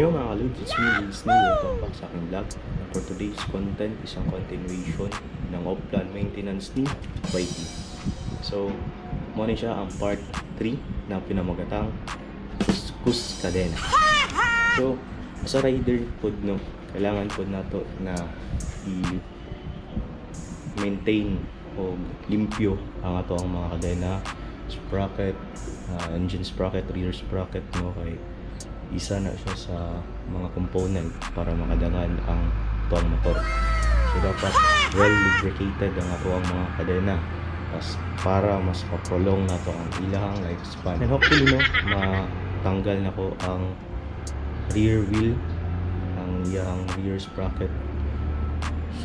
Wayo mga ka-Lods, it's me, RACENIL. Welcome back sa aking vlog. For today's content, isang continuation ng OPLAN maintenance ni WHITEY. So, muna siya ang part 3 na pinamagatang Kuskos Kadena. So, as a rider po, no, kailangan po nato na i-maintain o limpyo ang ato ang mga kadena, sprocket, engine sprocket, rear sprocket, no, kay isa na siya sa mga component para makadangan ang tuwang motor. So dapat well lubricated ang ato ang mga kadena para mas paprolong na to ang ilang lifespan. And hopefully no, matanggal na ko ang rear wheel, ang iyang rear sprocket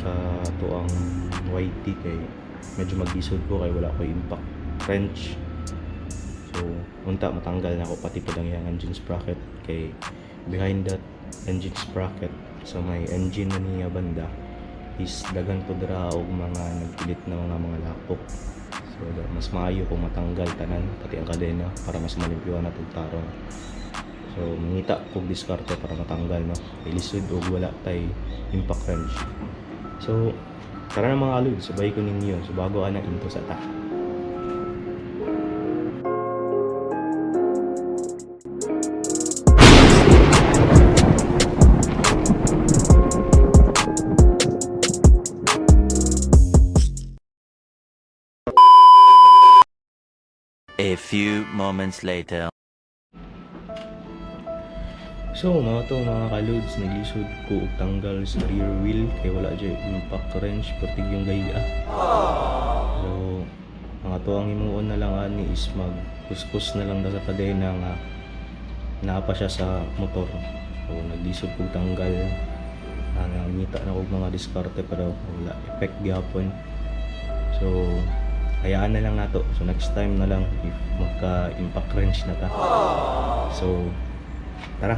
sa tuang WHITEY kay medyo mag-isod ko kay wala ko impact wrench. So, unta matanggal na ako pati po lang yung engine sprocket kay behind that engine sprocket sa may engine na niya banda is dagan po dira og mga nagpilit na mga lapok. So, mas maayo kung matanggal tanan pati ang kadena para mas malimpyo na itong tarong. So, mangita kong diskarte para matanggal, no? Ilisod o wala tay impact wrench. So, tara na mga ka-Lods, sabay ko ninyo. So, bago ka na into sa ta. A few moments later. So, mga ka-Lods, naglisod ko og tanggal sa rear wheel kay wala dyan impact wrench pertig yung gaya. So, mga to ang imuon na lang ani is mag-kuskus na lang sa kadena nga naapa siya sa motor. So, naglisod ko tanggal. Nangita na ko mga diskarte pero wala effect gyapon. So, hayaan na lang nato. So next time na lang if magka-impact wrench na ta. So, tara.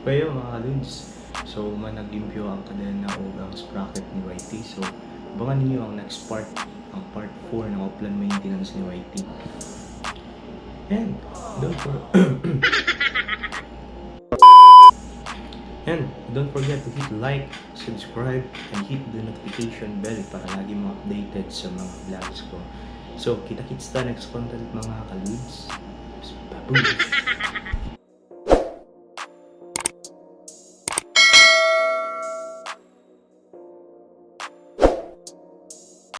Kaya mga ka-Lods, so managimpyo ang kadena o ang sprocket ni Whitey. So abangan ninyo ang next part, ang part 4 ng OPLAN maintenance ni Whitey. And don't for and don't forget to hit like, subscribe, and hit the notification bell para lagi mo updated sa mga vlogs ko. So kita-kits ta next content mga ka-Lods. Babush!